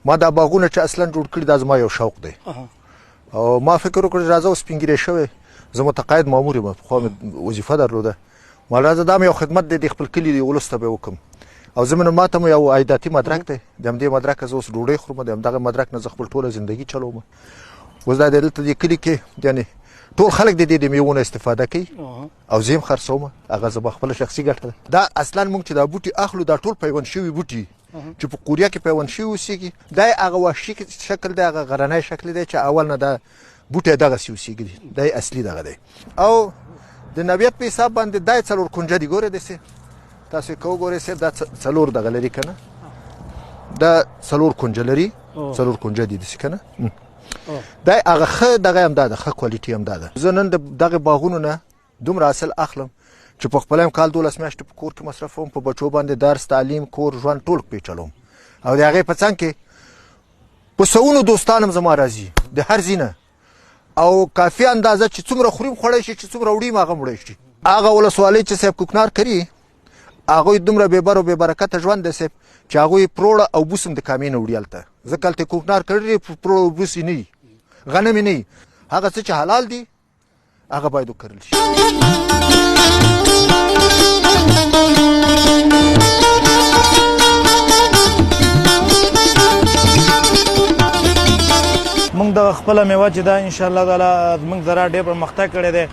ما دا باغونه چې اصلا جوړ کړي دا زما یو شوق دی او ما فکر وکړ راځه اوس سپین ږیری شوی زه متقاعد مامور یم پخوا مې وظیفه درلوده ما راځه دا مې یو خدمت دی د خپل کلي ولس ته به وکړم او زه ما ته مو یو عایداتي مدرک دی د همدې مدرک زه اوس ډوډۍ خورم د همدغه مدرک نه زه خپل ټوله زندګي چلوم اوس دا دلته دې کلي کې یعنې ټول خلک د دې د میوو نه استفاده کوي او زه یې هم خرڅوم هغه زما خپله شخصي ګټه ده دا اصلا موږ چې دا بوټي اخلو دا ټول پیوند شوي بوټي چې په قوریا کې پیوند شوي اوسېږي دا یې هغه وحشي شکل دی هغه غرنی شکل دی چې اول نه دا بوټی دغسې اوسېږي دا یې اصلي دغه دی او د نوعیت په حساب باندې دا یې 4 کنجه دي ګورئ داسې تاسو یې که وګورئ صاحب دا 4 دغه لري که نه دا 4 کنجه لري 4 کنجه دي داسې که نه دا هغه ښه دغه هم دا ده ښه کوالټي هم دا ده زه نن د دغه باغونو نه دومره حاصل اخلم چې په خپله یم کال 12 میاشتې په کور کې مصرفوم په بچو باندې درس تعلیم کور ژوند ټول پرې چلوم او د هغې په څنګ کې په سوونو دوستان هم زما راځي د هر ځای نه او کافي اندازه چې څومره خوریم خوړی شي چې څومره وړي هغه مړی شي هغه ولسوالۍ چې صاحب کوکنار کوي هغوی دومره بېبر او بېبرکته ژوند دی صاحب چې هغوی پروړه او بوس هم د کامې نه وړي هلته ځکه هلته کوکنار کړي پروړه او بوس یې نه وي غنم یې نه وي هغه څه چې حلال دي هغه باید وکرل شي موږ د خپله میوه چې دا انشاءالله تعالی زموږ زراعت ډېر پرمختګ کړی دی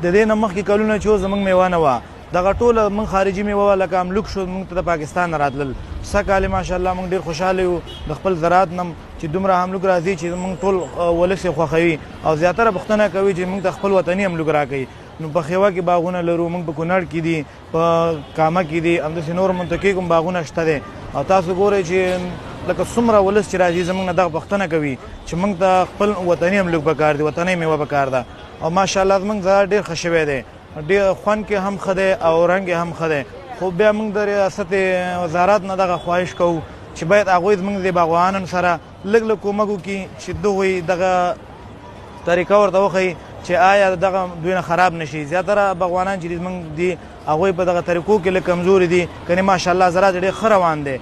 د دې نه مخکې کلونه چې اوس زموږ میوه نه وه دغه ټوله موږ خارجي میوه لکه املوک شو موږ ته د پاکستان نه راتلل څه کال ماشاءالله موږ ډېر خوشحاله یو د خپل زراعت نه چې دومره املوک راځي چې موږ ټول ولس یې خوښوي او زیاتره پوښتنه کوي چې موږ ته خپل وطني املوک راکوي نو په خیوه کې باغونه لرو موږ په کونړ کې دي په کامه کې دي همداسې نور منطقې کوم باغونه شته دی او تاسو ګورئ چې لکه څومره ولس چې راځي زموږ نه دغه پوښتنه کوي چې موږ ته خپل وطني املوک پکار دی وطني میوه پکار ده او ماشاءالله زموږ زراعت ډېر ښه شوی دی ډېر خوند کې هم ښه دی او رنګ یې هم ښه دی خو بیا موږ د ریاست وزارت نه دغه خواهش کوو چې باید هغوی زموږ د باغوانانو سره لږ لږ کومک وکړي چې دغوی دغه طریقه ورته وښیي چې آیا دغه دوی نه خراب نه شي زیاتره باغوانان چې زموږ دي هغوی په دغه طریقو کې لږ کمزوري دي کنې ماشاءالله زراعت ډېر ښه روان دی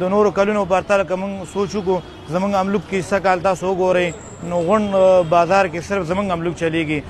د نورو کلونو په پرتله که موږ سوچ وکړو زموږ املوک کې څه کال تاسو وګورئ نو غونډ بازار کې صرف زموږ املوک چلیږي